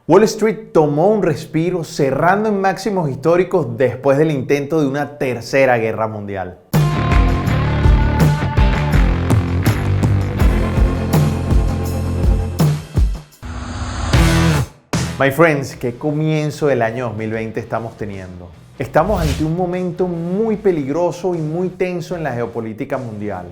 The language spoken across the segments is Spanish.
Wall Street tomó un respiro cerrando en máximos históricos después del intento de una tercera guerra mundial. My friends, ¿qué comienzo del año 2020 estamos teniendo? Estamos ante un momento muy peligroso y muy tenso en la geopolítica mundial.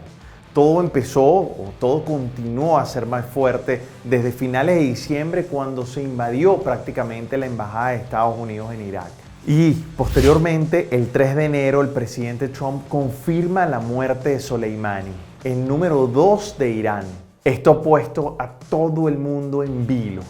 Todo empezó o todo continuó a ser más fuerte desde finales de diciembre cuando se invadió prácticamente la embajada de Estados Unidos en Irak. Y posteriormente, el 3 de enero, el presidente Trump confirma la muerte de Soleimani, el número 2 de Irán. Esto ha puesto a todo el mundo en vilo.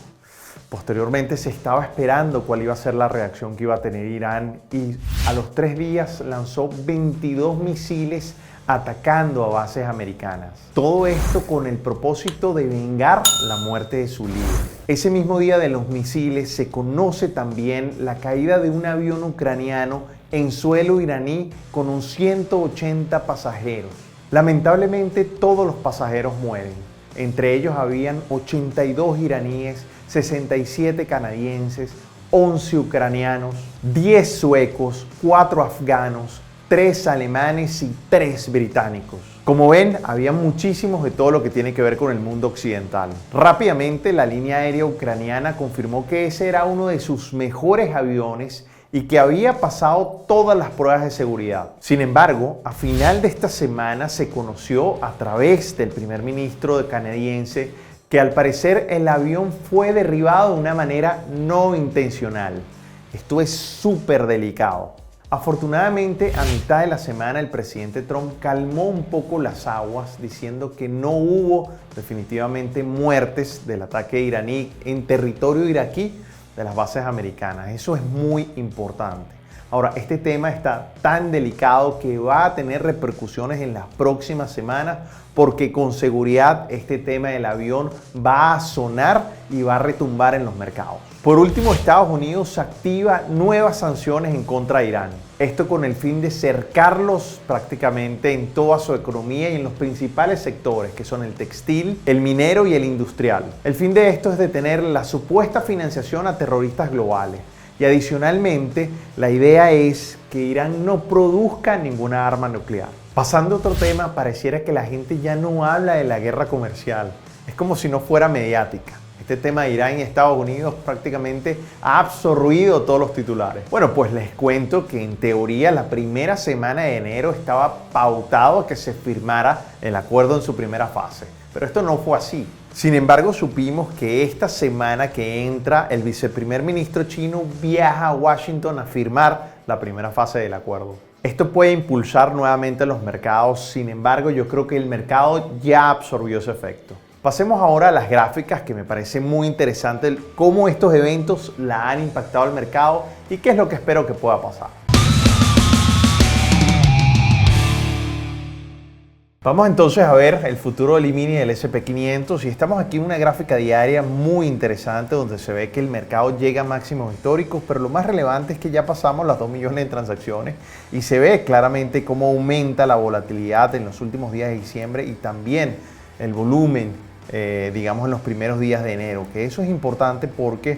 Posteriormente se estaba esperando cuál iba a ser la reacción que iba a tener Irán y a los 3 días lanzó 22 misiles atacando a bases americanas. Todo esto con el propósito de vengar la muerte de su líder. Ese mismo día de los misiles se conoce también la caída de un avión ucraniano en suelo iraní con unos 180 pasajeros. Lamentablemente todos los pasajeros mueren. Entre ellos habían 82 iraníes, 67 canadienses, 11 ucranianos, 10 suecos, 4 afganos, 3 alemanes y 3 británicos. Como ven, había muchísimos de todo lo que tiene que ver con el mundo occidental. Rápidamente, la línea aérea ucraniana confirmó que ese era uno de sus mejores aviones y que había pasado todas las pruebas de seguridad. Sin embargo, a final de esta semana se conoció a través del primer ministro canadiense que al parecer el avión fue derribado de una manera no intencional. Esto es súper delicado. Afortunadamente, a mitad de la semana el presidente Trump calmó un poco las aguas diciendo que no hubo definitivamente muertes del ataque iraní en territorio iraquí de las bases americanas. Eso es muy importante. Ahora, este tema está tan delicado que va a tener repercusiones en las próximas semanas porque con seguridad este tema del avión va a sonar y va a retumbar en los mercados. Por último, Estados Unidos activa nuevas sanciones en contra de Irán. Esto con el fin de cercarlos prácticamente en toda su economía y en los principales sectores que son el textil, el minero y el industrial. El fin de esto es detener la supuesta financiación a terroristas globales. Y adicionalmente, la idea es que Irán no produzca ninguna arma nuclear. Pasando a otro tema, pareciera que la gente ya no habla de la guerra comercial. Es como si no fuera mediática. Este tema de Irán y Estados Unidos prácticamente ha absorbido todos los titulares. Bueno, pues les cuento que en teoría la primera semana de enero estaba pautado a que se firmara el acuerdo en su primera fase. Pero esto no fue así. Sin embargo, supimos que esta semana que entra, el viceprimer ministro chino viaja a Washington a firmar la primera fase del acuerdo. Esto puede impulsar nuevamente los mercados, sin embargo, yo creo que el mercado ya absorbió ese efecto. Pasemos ahora a las gráficas, que me parece muy interesante cómo estos eventos la han impactado al mercado y qué es lo que espero que pueda pasar. Vamos entonces a ver el futuro del E-mini del SP500 y estamos aquí en una gráfica diaria muy interesante donde se ve que el mercado llega a máximos históricos, pero lo más relevante es que ya pasamos las 2 millones de transacciones y se ve claramente cómo aumenta la volatilidad en los últimos días de diciembre y también el volumen, digamos, en los primeros días de enero, que eso es importante porque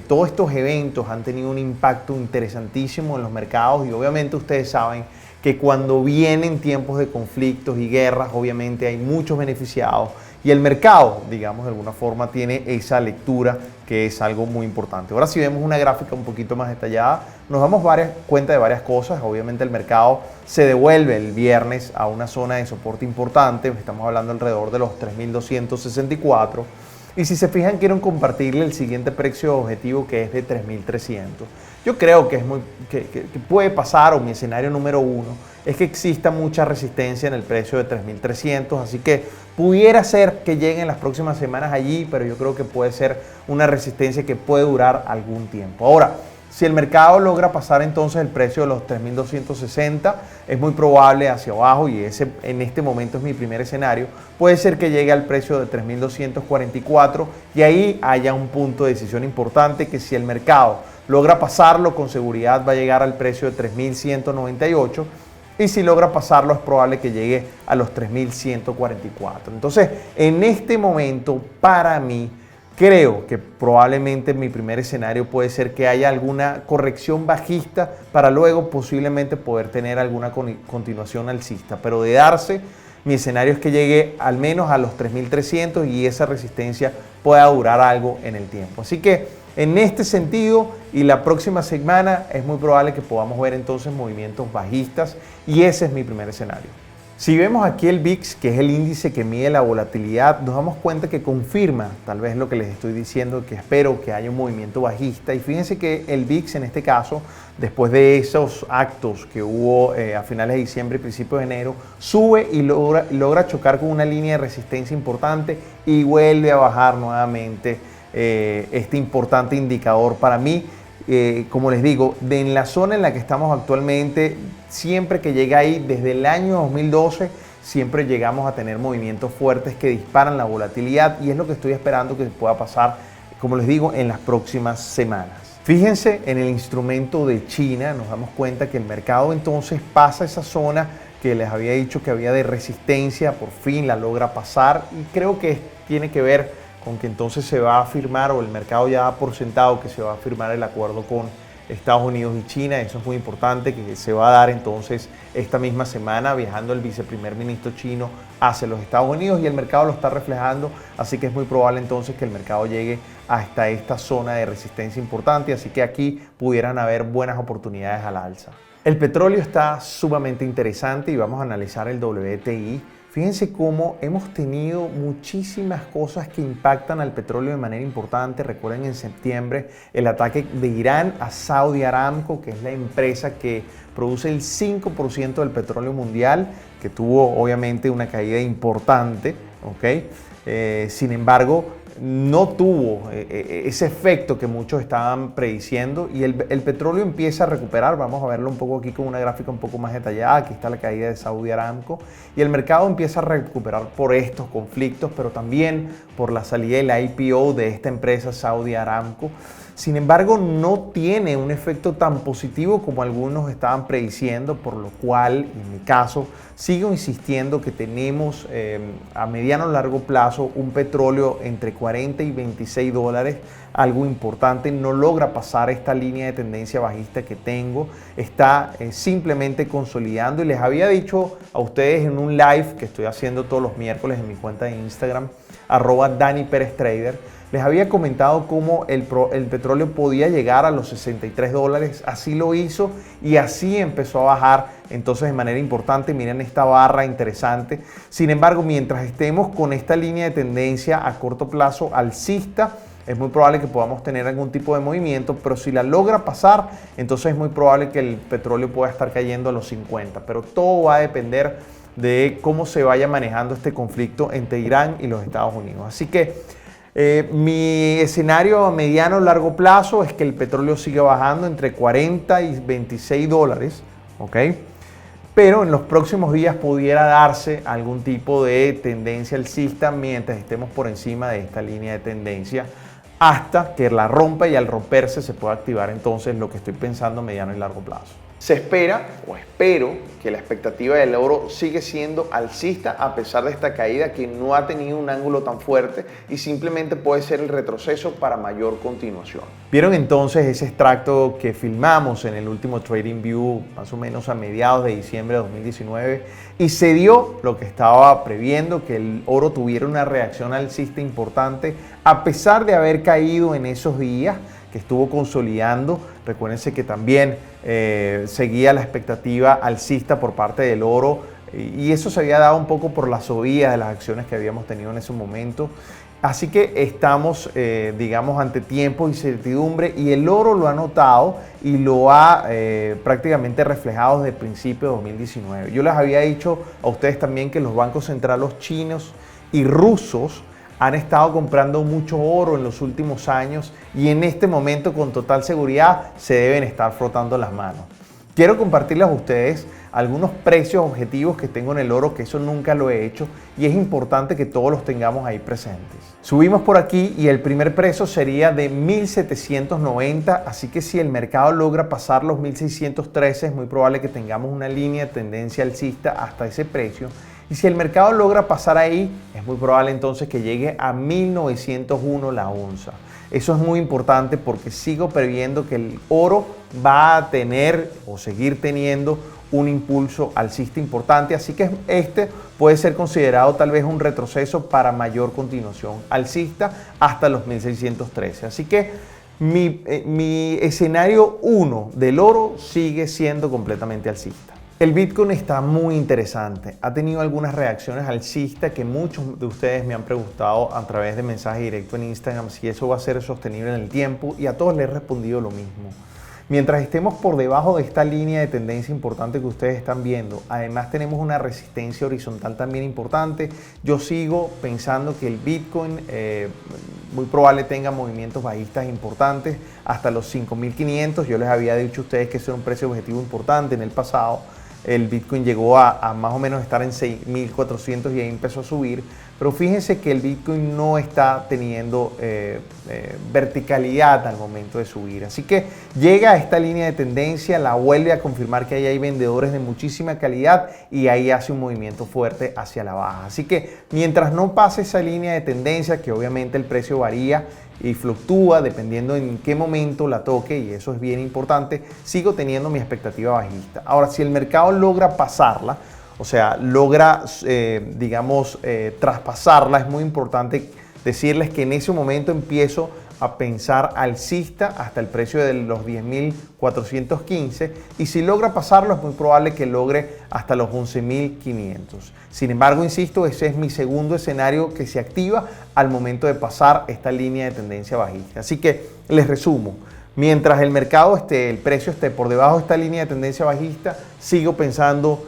todos estos eventos han tenido un impacto interesantísimo en los mercados y obviamente ustedes saben que cuando vienen tiempos de conflictos y guerras, obviamente hay muchos beneficiados y el mercado, digamos, de alguna forma tiene esa lectura que es algo muy importante. Ahora si vemos una gráfica un poquito más detallada, nos damos cuenta de varias cosas. Obviamente el mercado se devuelve el viernes a una zona de soporte importante, estamos hablando alrededor de los 3.264. Y si se fijan, quiero compartirle el siguiente precio objetivo que es de 3.300. Yo creo que puede pasar, o mi escenario número 1 es que exista mucha resistencia en el precio de 3.300, así que pudiera ser que lleguen las próximas semanas allí, pero yo creo que puede ser una resistencia que puede durar algún tiempo. Ahora, si el mercado logra pasar entonces el precio de los 3.260, es muy probable hacia abajo y ese en este momento es mi primer escenario. Puede ser que llegue al precio de 3.244 y ahí haya un punto de decisión importante que si el mercado logra pasarlo, con seguridad va a llegar al precio de 3.198 y si logra pasarlo es probable que llegue a los 3.144. Entonces, en este momento, para mí, Creo que probablemente mi primer escenario puede ser que haya alguna corrección bajista para luego posiblemente poder tener alguna continuación alcista. Pero de darse, mi escenario es que llegue al menos a los 3.300 y esa resistencia pueda durar algo en el tiempo. Así que en este sentido y la próxima semana es muy probable que podamos ver entonces movimientos bajistas y ese es mi primer escenario. Si vemos aquí el VIX, que es el índice que mide la volatilidad, nos damos cuenta que confirma tal vez lo que les estoy diciendo, que espero que haya un movimiento bajista. Y fíjense que el VIX en este caso, después de esos actos que hubo a finales de diciembre y principios de enero, sube y logra chocar con una línea de resistencia importante y vuelve a bajar nuevamente este importante indicador para mí. Como les digo, en la zona en la que estamos actualmente, siempre que llega ahí, desde el año 2012, siempre llegamos a tener movimientos fuertes que disparan la volatilidad y es lo que estoy esperando que pueda pasar, como les digo, en las próximas semanas. Fíjense en el instrumento de China, nos damos cuenta que el mercado entonces pasa esa zona que les había dicho que había de resistencia, por fin la logra pasar y creo que tiene que ver con que entonces se va a firmar o el mercado ya da por sentado que se va a firmar el acuerdo con Estados Unidos y China. Eso es muy importante, que se va a dar entonces esta misma semana viajando el viceprimer ministro chino hacia los Estados Unidos y el mercado lo está reflejando, así que es muy probable entonces que el mercado llegue hasta esta zona de resistencia importante, así que aquí pudieran haber buenas oportunidades al alza. El petróleo está sumamente interesante y vamos a analizar el WTI. Fíjense cómo hemos tenido muchísimas cosas que impactan al petróleo de manera importante. Recuerden en septiembre el ataque de Irán a Saudi Aramco, que es la empresa que produce el 5% del petróleo mundial, que tuvo obviamente una caída importante, ¿ok? Sin embargo, no tuvo ese efecto que muchos estaban prediciendo y el petróleo empieza a recuperar. Vamos a verlo un poco aquí con una gráfica un poco más detallada. Aquí está la caída de Saudi Aramco y el mercado empieza a recuperar por estos conflictos, pero también por la salida del IPO de esta empresa Saudi Aramco. Sin embargo, no tiene un efecto tan positivo como algunos estaban prediciendo, por lo cual, en mi caso, sigo insistiendo que tenemos a mediano o largo plazo un petróleo entre 40 y 26 dólares, algo importante. No logra pasar esta línea de tendencia bajista que tengo, está simplemente consolidando y les había dicho a ustedes en un live que estoy haciendo todos los miércoles en mi cuenta de Instagram, @DaniPerezTrader, les había comentado cómo el petróleo podía llegar a los 63 dólares, así lo hizo y así empezó a bajar entonces de manera importante. Miren esta barra interesante. Sin embargo, mientras estemos con esta línea de tendencia a corto plazo alcista, es muy probable que podamos tener algún tipo de movimiento, pero si la logra pasar, entonces es muy probable que el petróleo pueda estar cayendo a los 50, pero todo va a depender de cómo se vaya manejando este conflicto entre Irán y los Estados Unidos. Así que mi escenario a mediano o largo plazo es que el petróleo siga bajando entre 40 y 26 dólares, ¿ok? Pero en los próximos días pudiera darse algún tipo de tendencia alcista mientras estemos por encima de esta línea de tendencia hasta que la rompa y al romperse se pueda activar entonces lo que estoy pensando a mediano y largo plazo. Se espera o espero que la expectativa del oro sigue siendo alcista a pesar de esta caída que no ha tenido un ángulo tan fuerte y simplemente puede ser el retroceso para mayor continuación. ¿Vieron entonces ese extracto que filmamos en el último TradingView más o menos a mediados de diciembre de 2019? Y se dio lo que estaba previendo, que el oro tuviera una reacción alcista importante a pesar de haber caído en esos días que estuvo consolidando. Recuérdense que también seguía la expectativa alcista por parte del oro y eso se había dado un poco por la subida de las acciones que habíamos tenido en ese momento. Así que estamos, digamos, ante tiempo de incertidumbre y el oro lo ha notado y lo ha prácticamente reflejado desde el principio de 2019. Yo les había dicho a ustedes también que los bancos centrales chinos y rusos han estado comprando mucho oro en los últimos años y en este momento con total seguridad se deben estar frotando las manos. Quiero compartirles a ustedes algunos precios objetivos que tengo en el oro, que eso nunca lo he hecho y es importante que todos los tengamos ahí presentes. Subimos por aquí y el primer precio sería de 1.790, así que si el mercado logra pasar los 1.613 es muy probable que tengamos una línea de tendencia alcista hasta ese precio. Y si el mercado logra pasar ahí, es muy probable entonces que llegue a 1901 la onza. Eso es muy importante porque sigo previendo que el oro va a tener o seguir teniendo un impulso alcista importante, así que este puede ser considerado tal vez un retroceso para mayor continuación alcista hasta los 1613. Así que mi escenario 1 del oro sigue siendo completamente alcista. El Bitcoin está muy interesante. Ha tenido algunas reacciones alcistas que muchos de ustedes me han preguntado a través de mensaje directo en Instagram si eso va a ser sostenible en el tiempo, y a todos les he respondido lo mismo. Mientras estemos por debajo de esta línea de tendencia importante que ustedes están viendo, además tenemos una resistencia horizontal también importante. Yo sigo pensando que el Bitcoin muy probable tenga movimientos bajistas importantes hasta los 5.500. Yo les había dicho a ustedes que ese era un precio objetivo importante en el pasado. El Bitcoin llegó a más o menos estar en 6.400 y ahí empezó a subir. Pero fíjense que el Bitcoin no está teniendo verticalidad al momento de subir. Así que llega a esta línea de tendencia, la vuelve a confirmar que ahí hay vendedores de muchísima calidad y ahí hace un movimiento fuerte hacia la baja. Así que mientras no pase esa línea de tendencia, que obviamente el precio varía y fluctúa dependiendo en qué momento la toque, y eso es bien importante, sigo teniendo mi expectativa bajista. Ahora, si el mercado logra pasarla, o sea, logra, traspasarla, es muy importante decirles que en ese momento empiezo a pensar alcista hasta el precio de los 10.415, y si logra pasarlo es muy probable que logre hasta los 11.500. Sin embargo, insisto, ese es mi segundo escenario que se activa al momento de pasar esta línea de tendencia bajista. Así que les resumo. Mientras el mercado el precio esté por debajo de esta línea de tendencia bajista, sigo pensando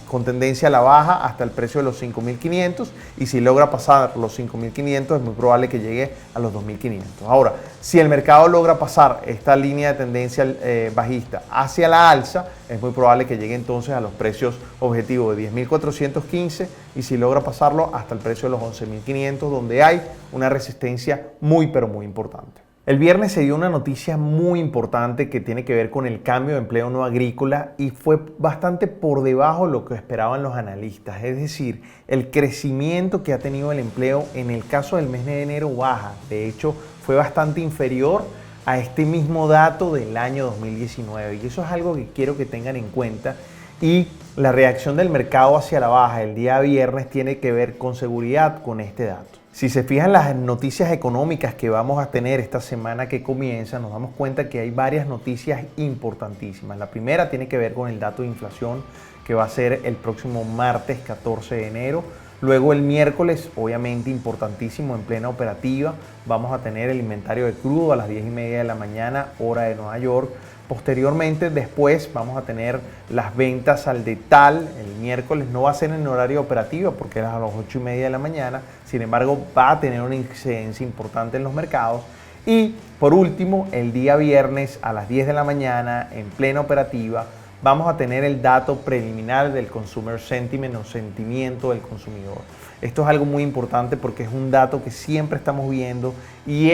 con tendencia a la baja hasta el precio de los 5.500, y si logra pasar los 5.500 es muy probable que llegue a los 2.500. Ahora, si el mercado logra pasar esta línea de tendencia bajista hacia la alza, es muy probable que llegue entonces a los precios objetivos de 10.415, y si logra pasarlo hasta el precio de los 11.500, donde hay una resistencia muy pero muy importante. El viernes se dio una noticia muy importante que tiene que ver con el cambio de empleo no agrícola, y fue bastante por debajo de lo que esperaban los analistas. Es decir, el crecimiento que ha tenido el empleo en el caso del mes de enero baja. De hecho, fue bastante inferior a este mismo dato del año 2019, y eso es algo que quiero que tengan en cuenta. Y la reacción del mercado hacia la baja el día viernes tiene que ver con seguridad con este dato. Si se fijan las noticias económicas que vamos a tener esta semana que comienza, nos damos cuenta que hay varias noticias importantísimas. La primera tiene que ver con el dato de inflación, que va a ser el próximo martes 14 de enero. Luego el miércoles, obviamente importantísimo, en plena operativa, vamos a tener el inventario de crudo a las 10:30 de la mañana, hora de Nueva York. Posteriormente, después vamos a tener las ventas al detal el miércoles. No va a ser en horario operativo porque es a las 8:30 de la mañana. Sin embargo, va a tener una incidencia importante en los mercados. Y por último, el día viernes a las 10 de la mañana, en plena operativa, vamos a tener el dato preliminar del Consumer Sentiment o sentimiento del consumidor. Esto es algo muy importante porque es un dato que siempre estamos viendo y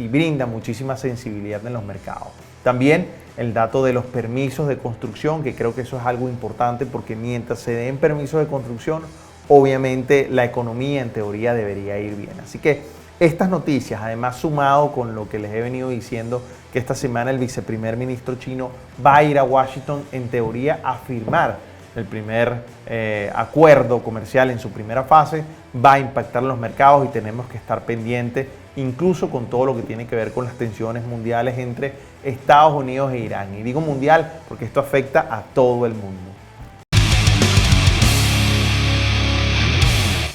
brinda muchísima sensibilidad en los mercados. También el dato de los permisos de construcción, que creo que eso es algo importante porque mientras se den permisos de construcción, obviamente la economía en teoría debería ir bien. Así que estas noticias, además sumado con lo que les he venido diciendo, que esta semana el viceprimer ministro chino va a ir a Washington en teoría a firmar el primer acuerdo comercial en su primera fase, va a impactar los mercados y tenemos que estar pendientes, incluso con todo lo que tiene que ver con las tensiones mundiales entre Estados Unidos e Irán. Y digo mundial porque esto afecta a todo el mundo.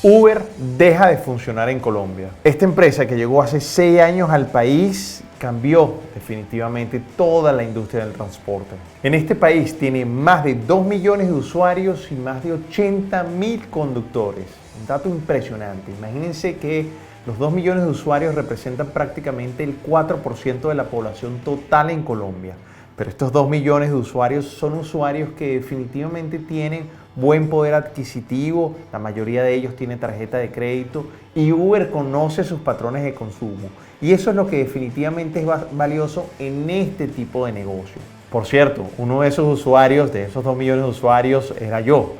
Uber deja de funcionar en Colombia. Esta empresa que llegó hace 6 años al país cambió definitivamente toda la industria del transporte. En este país tiene más de 2 millones de usuarios y más de 80.000 conductores. Un dato impresionante. Imagínense que los 2 millones de usuarios representan prácticamente el 4% de la población total en Colombia. Pero estos 2 millones de usuarios son usuarios que definitivamente tienen buen poder adquisitivo, la mayoría de ellos tiene tarjeta de crédito y Uber conoce sus patrones de consumo. Y eso es lo que definitivamente es valioso en este tipo de negocio. Por cierto, uno de esos usuarios, de esos 2 millones de usuarios, era yo.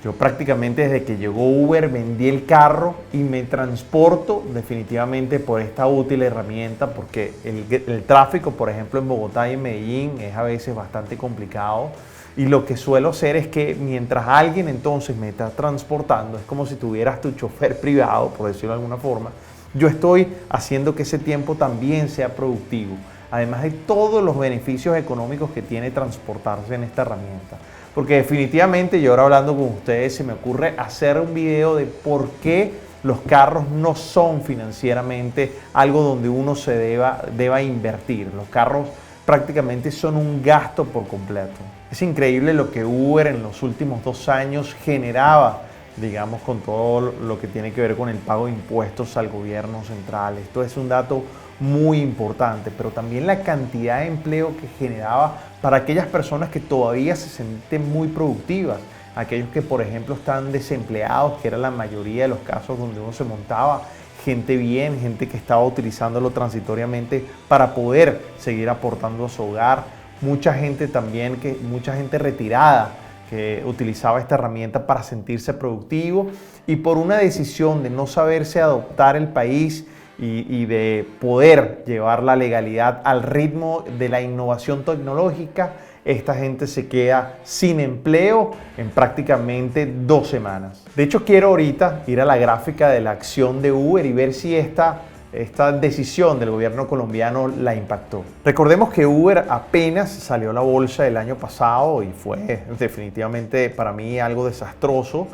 Yo prácticamente desde que llegó Uber vendí el carro y me transporto definitivamente por esta útil herramienta porque el tráfico, por ejemplo, en Bogotá y en Medellín es a veces bastante complicado. Y lo que suelo hacer es que mientras alguien entonces me está transportando, es como si tuvieras tu chofer privado, por decirlo de alguna forma, yo estoy haciendo que ese tiempo también sea productivo, además de todos los beneficios económicos que tiene transportarse en esta herramienta. Porque definitivamente yo ahora hablando con ustedes se me ocurre hacer un video de por qué los carros no son financieramente algo donde uno se deba invertir. Los carros prácticamente son un gasto por completo. Es increíble lo que Uber en los últimos 2 años generaba, digamos, con todo lo que tiene que ver con el pago de impuestos al gobierno central. Esto es un dato muy importante, pero también la cantidad de empleo que generaba para aquellas personas que todavía se sienten muy productivas, aquellos que por ejemplo están desempleados, que era la mayoría de los casos donde uno se montaba, gente bien, gente que estaba utilizándolo transitoriamente para poder seguir aportando a su hogar, mucha gente también, mucha gente retirada que utilizaba esta herramienta para sentirse productivo y por una decisión de no saberse adoptar el país y de poder llevar la legalidad al ritmo de la innovación tecnológica, esta gente se queda sin empleo en prácticamente 2 semanas. De hecho, quiero ahorita ir a la gráfica de la acción de Uber y ver si esta decisión del gobierno colombiano la impactó. Recordemos que Uber apenas salió a la bolsa el año pasado y fue definitivamente para mí algo desastroso.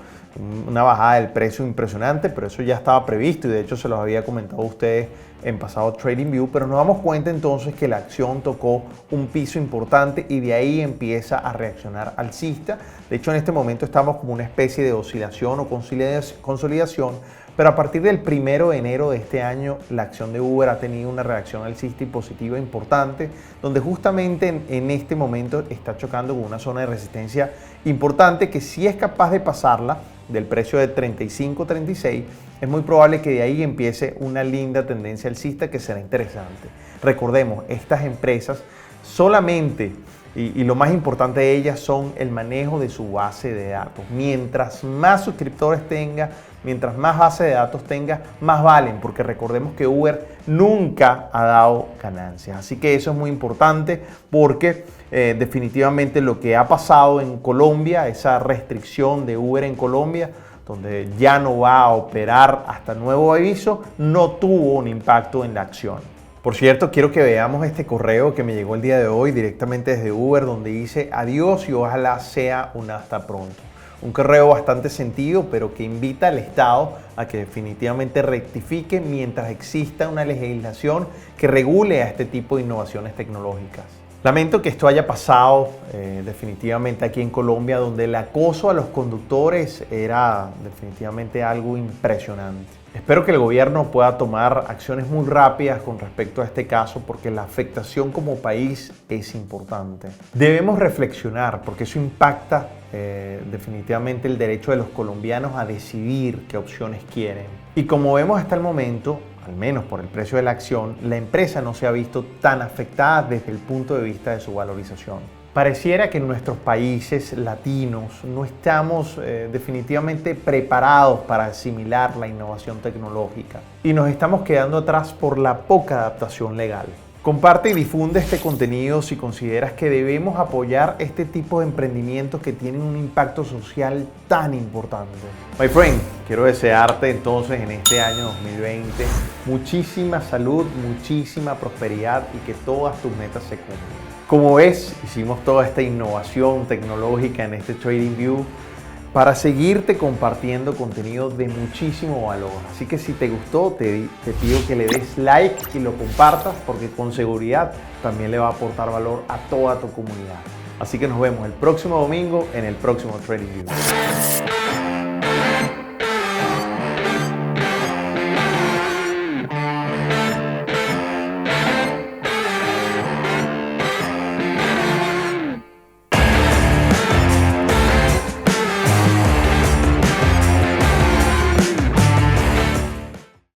Una bajada del precio impresionante, pero eso ya estaba previsto y de hecho se los había comentado a ustedes en pasado TradingView, pero nos damos cuenta entonces que la acción tocó un piso importante y de ahí empieza a reaccionar alcista. De hecho, en este momento estamos como una especie de oscilación o consolidación, pero a partir del 1 de enero de este año la acción de Uber ha tenido una reacción alcista y positiva importante, donde justamente en este momento está chocando con una zona de resistencia importante que si es capaz de pasarla del precio de 35-36, es muy probable que de ahí empiece una linda tendencia alcista que será interesante. Recordemos, estas empresas solamente, y lo más importante de ellas, son el manejo de su base de datos. Mientras más suscriptores tenga, mientras más base de datos tenga, más valen, porque recordemos que Uber nunca ha dado ganancias. Así que eso es muy importante porque definitivamente lo que ha pasado en Colombia, esa restricción de Uber en Colombia, donde ya no va a operar hasta nuevo aviso, no tuvo un impacto en la acción. Por cierto, quiero que veamos este correo que me llegó el día de hoy directamente desde Uber, donde dice adiós y ojalá sea un hasta pronto. Un correo bastante sentido, pero que invita al Estado a que definitivamente rectifique mientras exista una legislación que regule a este tipo de innovaciones tecnológicas. Lamento que esto haya pasado definitivamente aquí en Colombia, donde el acoso a los conductores era definitivamente algo impresionante. Espero que el gobierno pueda tomar acciones muy rápidas con respecto a este caso porque la afectación como país es importante. Debemos reflexionar porque eso impacta definitivamente el derecho de los colombianos a decidir qué opciones quieren. Y como vemos hasta el momento, al menos por el precio de la acción, la empresa no se ha visto tan afectada desde el punto de vista de su valorización. Pareciera que en nuestros países latinos no estamos definitivamente preparados para asimilar la innovación tecnológica y nos estamos quedando atrás por la poca adaptación legal. Comparte y difunde este contenido si consideras que debemos apoyar este tipo de emprendimientos que tienen un impacto social tan importante. My friend, quiero desearte entonces en este año 2020 muchísima salud, muchísima prosperidad y que todas tus metas se cumplan. Como ves, hicimos toda esta innovación tecnológica en este TradingView para seguirte compartiendo contenido de muchísimo valor. Así que si te gustó, te pido que le des like y lo compartas porque con seguridad también le va a aportar valor a toda tu comunidad. Así que nos vemos el próximo domingo en el próximo TradingView.